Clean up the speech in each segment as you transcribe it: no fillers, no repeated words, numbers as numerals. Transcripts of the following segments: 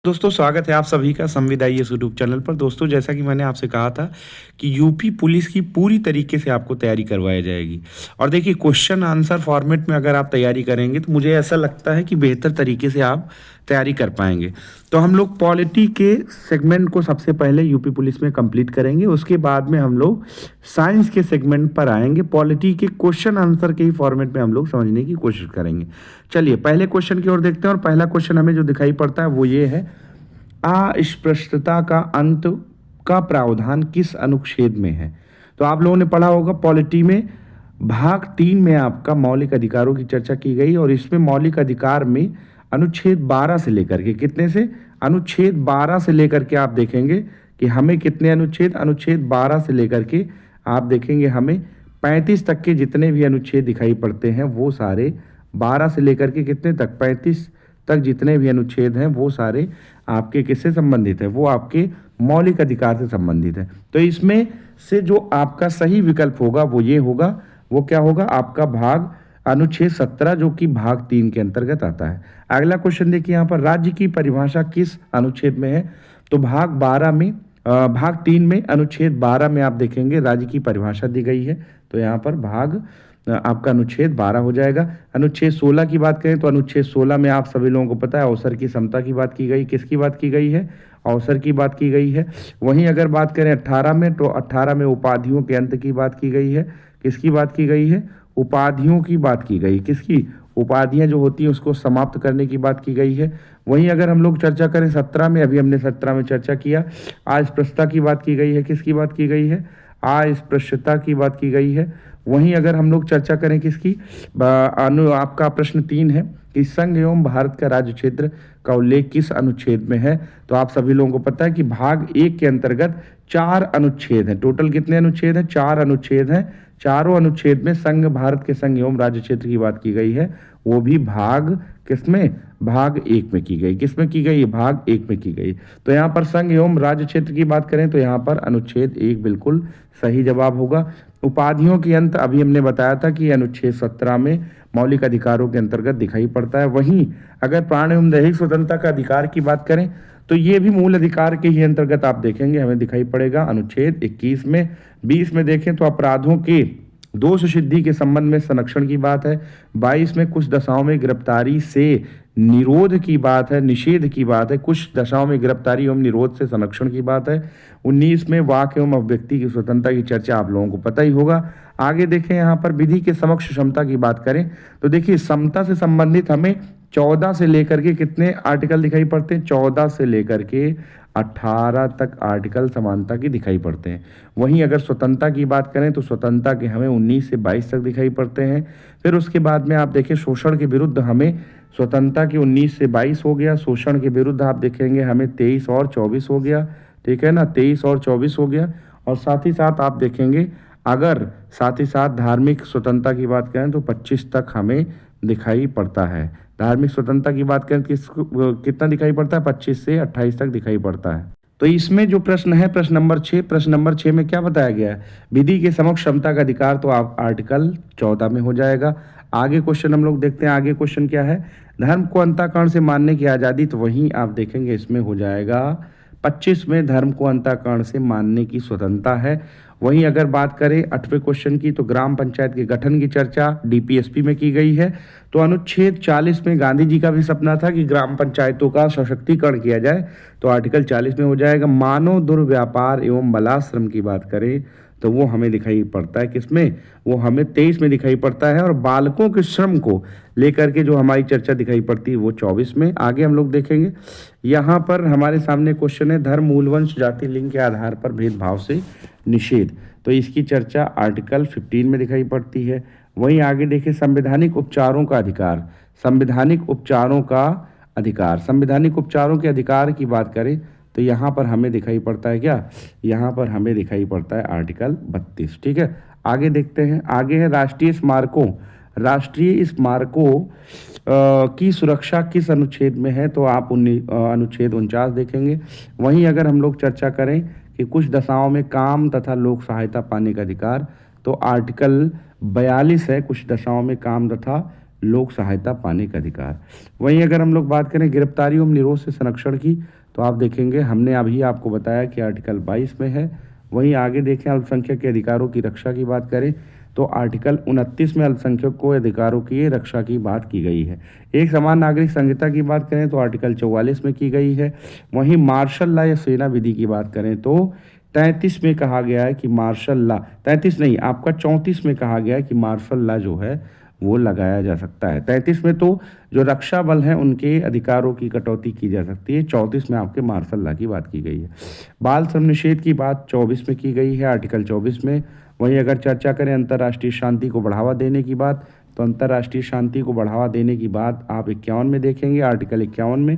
दोस्तों स्वागत है आप सभी का संविदा IAS यूट्यूब चैनल पर। दोस्तों जैसा कि मैंने आपसे कहा था कि यूपी पुलिस की पूरी तरीके से आपको तैयारी करवाई जाएगी। और देखिए क्वेश्चन आंसर फॉर्मेट में अगर आप तैयारी करेंगे तो मुझे ऐसा लगता है कि बेहतर तरीके से आप तैयारी कर पाएंगे। तो हम लोग पॉलिटी के सेगमेंट को सबसे पहले यूपी पुलिस में कंप्लीट करेंगे, उसके बाद में हम लोग साइंस के सेगमेंट पर आएंगे। पॉलिटी के क्वेश्चन आंसर के ही फॉर्मेट में हम लोग समझने की कोशिश करेंगे। चलिए पहले क्वेश्चन की ओर देखते हैं, और पहला क्वेश्चन हमें जो दिखाई पड़ता है वो ये है, अस्पृश्यता का अंत का प्रावधान किस अनुच्छेद में है। तो आप लोगों ने पढ़ा होगा पॉलिटी में भाग 3 में आपका मौलिक अधिकारों की चर्चा की गई, और इसमें मौलिक अधिकार में अनुच्छेद 12 से लेकर के कितने से, अनुच्छेद 12 से लेकर के आप देखेंगे कि हमें कितने अनुच्छेद 12 से लेकर के आप देखेंगे हमें 35 तक के जितने भी अनुच्छेद दिखाई पड़ते हैं वो सारे 12 से लेकर के कितने तक, 35 तक जितने भी अनुच्छेद हैं वो सारे आपके किससे संबंधित है, वो आपके मौलिक अधिकार से संबंधित है। तो इसमें से जो आपका सही विकल्प होगा वो ये होगा, वो क्या होगा, आपका भाग अनुच्छेद 17 जो कि भाग 3 के अंतर्गत आता है। अगला क्वेश्चन देखिए यहाँ पर, राज्य की परिभाषा किस अनुच्छेद में है। तो भाग 3 में अनुच्छेद 12 में आप देखेंगे राज्य की परिभाषा दी गई है। तो यहाँ पर भाग आपका अनुच्छेद 12 हो जाएगा। अनुच्छेद 16 की बात करें तो अनुच्छेद 16 में आप सभी लोगों को पता है अवसर की समता की बात की गई। किसकी बात की गई है, अवसर की बात की गई है। वहीं अगर बात करें 18 में, तो 18 में उपाधियों के अंत की बात की गई है। किसकी बात की गई है, उपाधियों की बात की गई। किसकी, उपाधियां जो होती हैं उसको समाप्त करने की बात की गई है। वहीं अगर हम लोग चर्चा करें 17 में, अभी हमने 17 में चर्चा किया, अस्पृश्यता की बात की गई है। किसकी बात की गई है, अस्पृश्यता की बात की गई है। वहीं अगर हम लोग चर्चा करें किसकी, आपका प्रश्न 3 है कि संघ एवं भारत का राज्य क्षेत्र का उल्लेख किस अनुच्छेद में है। तो आप सभी लोगों को पता है कि भाग 1 के अंतर्गत 4 अनुच्छेद हैं। टोटल कितने अनुच्छेद हैं, 4 अनुच्छेद हैं। चारों अनुच्छेद में संघ भारत के संघ एवं राज्य क्षेत्र की बात की गई है, वो भी भाग किसमें, भाग 1 में की गई। किसमें की गई, भाग 1 में की गई। तो यहाँ पर संघ एवं राज्य क्षेत्र की बात करें तो यहाँ पर अनुच्छेद 1 बिल्कुल सही जवाब होगा। उपाधियों की अंत अभी हमने बताया था कि अनुच्छेद 17 में मौलिक अधिकारों के अंतर्गत दिखाई पड़ता है। वहीं अगर प्राण एवं दैहिक स्वतंत्रता का अधिकार की बात करें तो ये भी मूल अधिकार के ही अंतर्गत आप देखेंगे हमें दिखाई पड़ेगा। अनुच्छेद 21 में, 20 में देखें तो अपराधों के दोष सिद्धि के संबंध में संरक्षण की बात है। 22 में कुछ दशाओं में गिरफ्तारी से निरोध की बात है, निषेध की बात है। कुछ दशाओं में गिरफ्तारी एवं निरोध से संरक्षण की बात है। 19 में वाक एवं अभिव्यक्ति की स्वतंत्रता की चर्चा आप लोगों को पता ही होगा। आगे देखें यहाँ पर विधि के समक्ष क्षमता की बात करें तो देखिए समता से संबंधित हमें 14 से लेकर के कितने आर्टिकल दिखाई पड़ते हैं, 14 से लेकर के 18 तक आर्टिकल समानता की दिखाई पड़ते हैं। वहीं अगर स्वतंत्रता की बात करें तो स्वतंत्रता के हमें 19 से 22 तक दिखाई पड़ते हैं। फिर उसके बाद में आप देखें शोषण के विरुद्ध हमें स्वतंत्रता के 19 से 22 हो गया। शोषण के विरुद्ध आप देखेंगे हमें 23 और 24 हो गया, ठीक है ना, 23 और 24 हो गया। और साथ ही साथ आप देखेंगे अगर साथ ही साथ धार्मिक स्वतंत्रता की बात करें तो 25 तक हमें दिखाई पड़ता है। धार्मिक स्वतंत्रता की बात करें कितना दिखाई पड़ता है, 25 से 28 तक दिखाई पड़ता है। तो इसमें जो प्रश्न है प्रश्न नंबर 6, प्रश्न नंबर 6 में क्या बताया गया है, विधि के समक्ष क्षमता का अधिकार, तो आप आर्टिकल 14 में हो जाएगा। आगे क्वेश्चन हम लोग देखते हैं, आगे क्वेश्चन क्या है, धर्म को अंतःकरण से मानने की आज़ादी, तो वहीं आप देखेंगे इसमें हो जाएगा 25 में धर्म को अंतःकरण से मानने की स्वतंत्रता है। वहीं अगर बात करें 8वें क्वेश्चन की तो ग्राम पंचायत के गठन की चर्चा DPSP में की गई है। तो अनुच्छेद 40 में गांधी जी का भी सपना था कि ग्राम पंचायतों का सशक्तिकरण किया जाए, तो आर्टिकल 40 में हो जाएगा। मानव दुर्व्यापार एवं बलाश्रम की बात करें तो वो हमें दिखाई पड़ता है किसमें, वो हमें 23 में दिखाई पड़ता है। और बालकों के श्रम को लेकर के जो हमारी चर्चा दिखाई पड़ती है वो 24 में। आगे हम लोग देखेंगे, यहाँ पर हमारे सामने क्वेश्चन है, धर्म मूलवंश जाति लिंग के आधार पर भेदभाव से निषेध, तो इसकी चर्चा आर्टिकल 15 में दिखाई पड़ती है। वहीं आगे देखिए संवैधानिक उपचारों का अधिकार, संवैधानिक उपचारों का अधिकार, संवैधानिक उपचारों के अधिकार की बात करें तो यहाँ पर हमें दिखाई पड़ता है क्या, यहाँ पर हमें दिखाई पड़ता है आर्टिकल 32, ठीक है। आगे देखते हैं, आगे है राष्ट्रीय स्मारकों, राष्ट्रीय स्मारकों की सुरक्षा किस अनुच्छेद में है, तो आप अनुच्छेद 49 देखेंगे। वहीं अगर हम लोग चर्चा करें कि कुछ दशाओं में काम तथा लोक सहायता पाने का अधिकार, तो आर्टिकल 42 है, कुछ दशाओं में काम तथा लोक सहायता पाने का अधिकार। वहीं अगर हम लोग बात करें गिरफ्तारी एवं निरोध से संरक्षण की, तो आप देखेंगे हमने अभी आपको बताया कि आर्टिकल 22 में है। वहीं आगे देखें अल्पसंख्यक के अधिकारों की रक्षा की बात करें तो आर्टिकल 29 में अल्पसंख्यक को अधिकारों की रक्षा की बात की गई है। एक समान नागरिक संहिता की बात करें तो आर्टिकल 44 में की गई है। वहीं मार्शल लॉ या सेना विधि की बात करें तो 33 में कहा गया है कि मार्शल लॉ, 33 नहीं आपका 34 में कहा गया है कि मार्शल लॉ जो है वो लगाया जा सकता है। 33 में तो जो रक्षा बल हैं उनके अधिकारों की कटौती की जा सकती है। 34 में आपके मार्शल लॉ की बात की गई है। बाल श्रम निषेध की बात 24 में की गई है, आर्टिकल 24 में। वहीं अगर चर्चा करें अंतर्राष्ट्रीय शांति को बढ़ावा देने की बात, तो अंतर्राष्ट्रीय शांति को बढ़ावा देने की बात आप 51 में देखेंगे, आर्टिकल 51 में।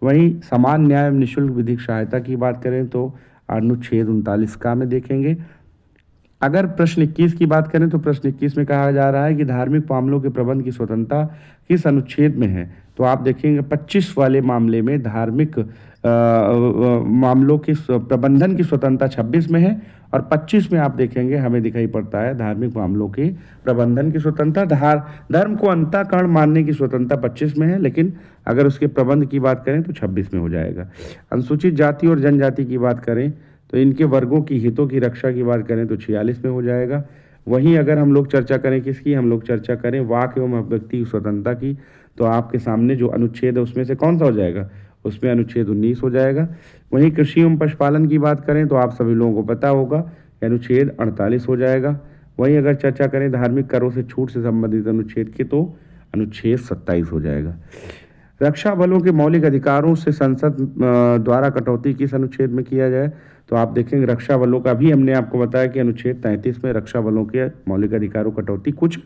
वहीं समान न्याय एवं निःशुल्क विधिक सहायता की बात करें तो अनुच्छेद 39 का में देखेंगे। अगर प्रश्न 21 की बात करें तो प्रश्न 21 में कहा जा रहा है कि धार्मिक मामलों के प्रबंध की स्वतंत्रता किस अनुच्छेद में है, तो आप देखेंगे 25 वाले मामले में धार्मिक मामलों के प्रबंधन की स्वतंत्रता 26 में है, और 25 में आप देखेंगे हमें दिखाई पड़ता है धार्मिक मामलों के प्रबंधन की स्वतंत्रता। धर्म को अंतःकरण मानने की स्वतंत्रता 25 में है, लेकिन अगर उसके प्रबंध की बात करें तो 26 में हो जाएगा। अनुसूचित जाति और जनजाति की बात करें तो इनके वर्गों की हितों की रक्षा की बात करें तो 46 में हो जाएगा। वहीं अगर हम लोग चर्चा करें किसकी, हम लोग चर्चा करें वाक एवं अभिव्यक्ति की स्वतंत्रता की, तो आपके सामने जो अनुच्छेद है उसमें से कौन सा हो जाएगा, उसमें अनुच्छेद 19 हो जाएगा। वहीं कृषि एवं पशुपालन की बात करें तो आप सभी लोगों को पता होगा कि अनुच्छेद 48 हो जाएगा। वहीं अगर चर्चा करें धार्मिक करों से छूट से संबंधित अनुच्छेद की, तो अनुच्छेद 27 हो जाएगा। रक्षा बलों के मौलिक अधिकारों से संसद द्वारा कटौती किस अनुच्छेद में किया जाए, तो आप देखेंगे रक्षा बलों का भी हमने आपको बताया कि अनुच्छेद 33 में रक्षा बलों के मौलिक अधिकारों कटौती कुछ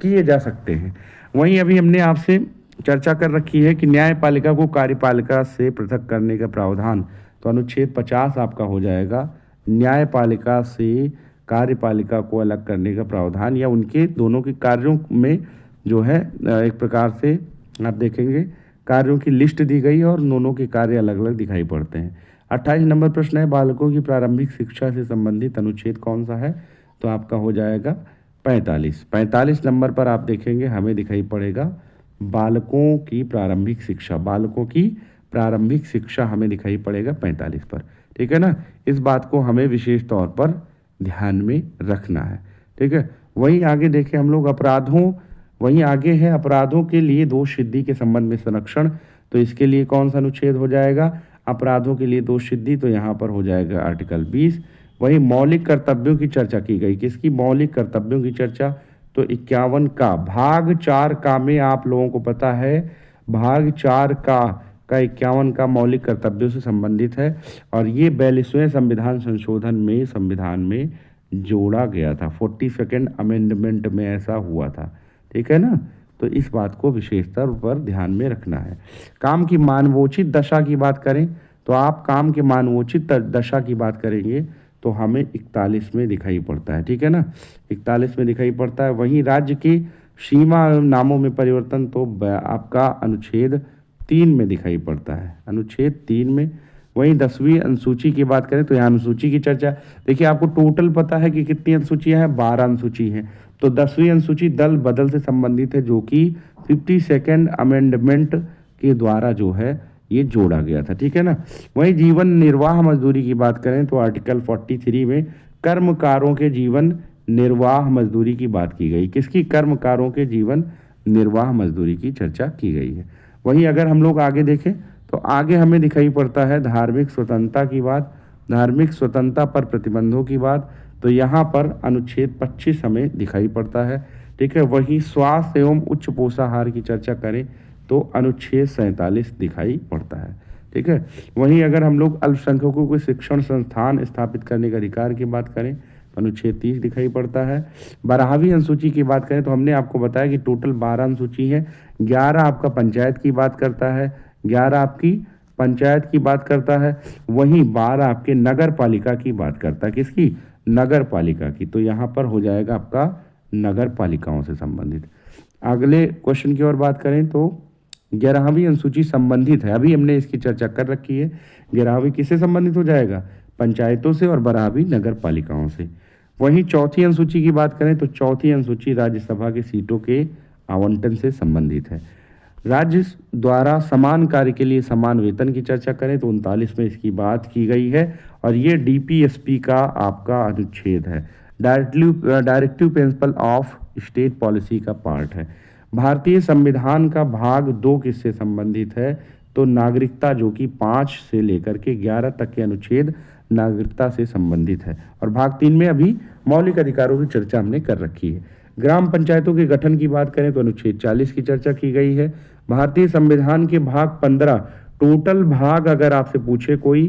किए जा सकते हैं। वहीं अभी हमने आपसे चर्चा कर रखी है कि न्यायपालिका को कार्यपालिका से पृथक करने का प्रावधान, तो अनुच्छेद 50 आपका हो जाएगा। न्यायपालिका से कार्यपालिका को अलग करने का प्रावधान या उनके दोनों के कार्यों में जो है एक प्रकार से आप देखेंगे कार्यों की लिस्ट दी गई और दोनों के कार्य अलग अलग दिखाई पड़ते हैं। 28 नंबर प्रश्न है बालकों की प्रारंभिक शिक्षा से संबंधित अनुच्छेद कौन सा है, तो आपका हो जाएगा 45। 45 नंबर पर आप देखेंगे हमें दिखाई पड़ेगा बालकों की प्रारंभिक शिक्षा, बालकों की प्रारंभिक शिक्षा हमें दिखाई पड़ेगा 45 पर। ठीक है ना, इस बात को हमें विशेष तौर पर ध्यान में रखना है। ठीक है, वहीं आगे देखें हम लोग अपराधों, वहीं आगे है अपराधों के लिए दोष सिद्धि के संबंध में संरक्षण, तो इसके लिए कौन सा अनुच्छेद हो जाएगा, अपराधों के लिए दोष सिद्धि, तो यहाँ पर हो जाएगा आर्टिकल 20। वहीं मौलिक कर्तव्यों की चर्चा की गई, किसकी मौलिक कर्तव्यों की चर्चा, तो 51 का भाग 4 का में आप लोगों को पता है भाग 4 का 51 का मौलिक कर्तव्यों से संबंधित है, और ये 42वें संविधान संशोधन में संविधान में जोड़ा गया था। 42nd अमेंडमेंट में ऐसा हुआ था। ठीक है ना, तो इस बात को विशेष तौर पर ध्यान में रखना है। काम की मानवोचित दशा की बात करें तो आप काम के मानवोचित दशा की बात करेंगे तो हमें 41 में दिखाई पड़ता है। ठीक है ना, 41 में दिखाई पड़ता है। वहीं राज्य की सीमा एवं नामों में परिवर्तन, तो आपका अनुच्छेद 3 में दिखाई पड़ता है, अनुच्छेद 3 में। वहीं 10वीं अनुसूची की बात करें तो यहाँ अनुसूची की चर्चा, देखिए आपको टोटल पता है कि कितनी अनुसूचियाँ हैं, 12 अनुसूची हैं। तो 10वीं अनुसूची दल बदल से संबंधित है, जो कि 52nd अमेंडमेंट के द्वारा जो है ये जोड़ा गया था। ठीक है ना, वहीं जीवन निर्वाह मजदूरी की बात करें तो आर्टिकल 43 में कर्मकारों के जीवन निर्वाह मजदूरी की बात की गई, किसकी, कर्मकारों के जीवन निर्वाह मजदूरी की चर्चा की गई है। वहीं अगर हम लोग आगे देखें तो आगे हमें दिखाई पड़ता है धार्मिक स्वतंत्रता की बात, धार्मिक स्वतंत्रता पर प्रतिबंधों की बात, तो यहाँ पर अनुच्छेद 25 हमें दिखाई पड़ता है। ठीक है, वहीं स्वास्थ्य एवं उच्च पोषाहार की चर्चा करें तो अनुच्छेद 47 दिखाई पड़ता है। ठीक है, वहीं अगर हम लोग अल्पसंख्यकों को शिक्षण संस्थान स्थापित करने के अधिकार की बात करें तो अनुच्छेद 30 दिखाई पड़ता है। 12वीं अनुसूची की बात करें तो हमने आपको बताया कि टोटल 12 अनुसूची है, 11 आपका पंचायत की बात करता है, 11 आपकी पंचायत की बात करता है, वहीं 12 आपके नगर पालिका की बात करता है, किसकी, नगर पालिका की, तो यहाँ पर हो जाएगा आपका नगर पालिकाओं से संबंधित। अगले क्वेश्चन की ओर बात करें तो 11वीं अनुसूची संबंधित है, अभी हमने इसकी चर्चा कर रखी है। 11वीं किससे संबंधित हो जाएगा, पंचायतों से, और 12वीं नगर पालिकाओं से। वहीं चौथी अनुसूची की बात करें तो चौथी अनुसूची राज्यसभा की सीटों के आवंटन से संबंधित है। राज्य द्वारा समान कार्य के लिए समान वेतन की चर्चा करें तो 39 में इसकी बात की गई है और ये डीपीएसपी का आपका अनुच्छेद है, directive principle of state policy का पार्ट है। भारतीय संविधान का भाग 2 किससे संबंधित है तो नागरिकता, जो कि 5 से लेकर के 11 तक के अनुच्छेद नागरिकता से संबंधित है। और भाग 3 में अभी मौलिक अधिकारों की चर्चा हमने कर रखी है। ग्राम पंचायतों के गठन की बात करें तो अनुच्छेद 40 की चर्चा की गई है। भारतीय संविधान के भाग 15, टोटल भाग अगर आपसे पूछे कोई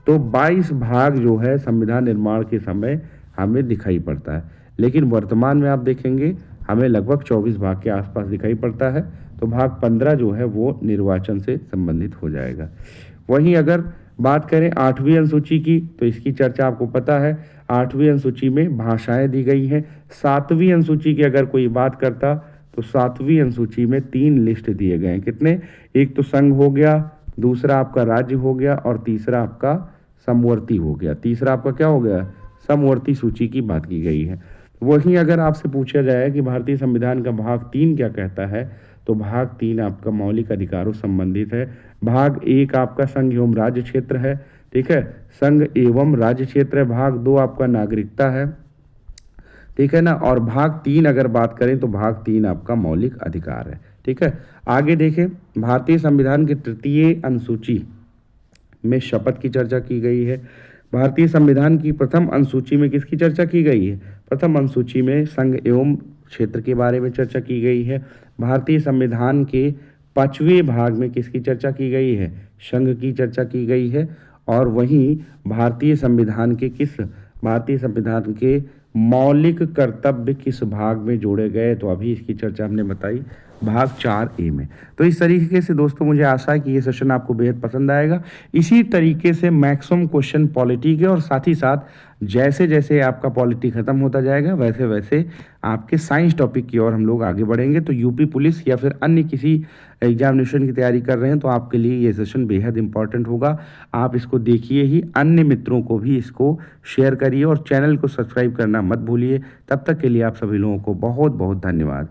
तो 22 भाग जो है संविधान निर्माण के समय हमें दिखाई पड़ता है, लेकिन वर्तमान में आप देखेंगे हमें लगभग 24 भाग के आसपास दिखाई पड़ता है। तो भाग 15 जो है वो निर्वाचन से संबंधित हो जाएगा। वहीं अगर बात करें 8वीं अनुसूची की तो इसकी चर्चा आपको पता है, 8वीं अनुसूची में भाषाएं दी गई हैं। 7वीं अनुसूची की अगर कोई बात करता तो 7वीं अनुसूची में 3 लिस्ट दिए गए हैं। कितने? एक तो संघ हो गया, दूसरा आपका राज्य हो गया और तीसरा आपका समवर्ती हो गया। तीसरा आपका क्या हो गया? समवर्ती सूची की बात की गई है। वहीं अगर आपसे पूछा जाए कि भारतीय संविधान का भाग 3 क्या कहता है तो भाग 3 आपका मौलिक अधिकारों संबंधित है। भाग 1 आपका संघ एवं राज्य क्षेत्र है, ठीक है, संघ एवं राज्य क्षेत्र है। भाग 2 आपका नागरिकता है, ठीक है ना। और भाग 3 अगर बात करें तो भाग 3 आपका मौलिक अधिकार है, ठीक है। आगे देखें, भारतीय संविधान की 3य अनुसूची में शपथ की चर्चा की गई है। भारतीय संविधान की प्रथम अनुसूची में किसकी चर्चा की गई है? प्रथम अनुसूची में संघ एवं क्षेत्र के बारे में चर्चा की गई है। भारतीय संविधान के 5वें भाग में किसकी चर्चा की गई है? संघ की चर्चा की गई है। और वहीं भारतीय संविधान के मौलिक कर्तव्य किस भाग में जोड़े गए तो अभी इसकी चर्चा हमने बताई भाग 4A में। तो इस तरीके से दोस्तों मुझे आशा है कि ये सेशन आपको बेहद पसंद आएगा। इसी तरीके से मैक्सिमम क्वेश्चन पॉलिटी के और साथ ही साथ जैसे जैसे आपका पॉलिटी खत्म होता जाएगा वैसे वैसे आपके साइंस टॉपिक की ओर हम लोग आगे बढ़ेंगे। तो यूपी पुलिस या फिर अन्य किसी एग्जामिनेशन की तैयारी कर रहे हैं तो आपके लिए ये सेशन बेहद इंपॉर्टेंट होगा। आप इसको देखिए ही, अन्य मित्रों को भी इसको शेयर करिए और चैनल को सब्सक्राइब करना मत भूलिए। तब तक के लिए आप सभी लोगों को बहुत बहुत धन्यवाद।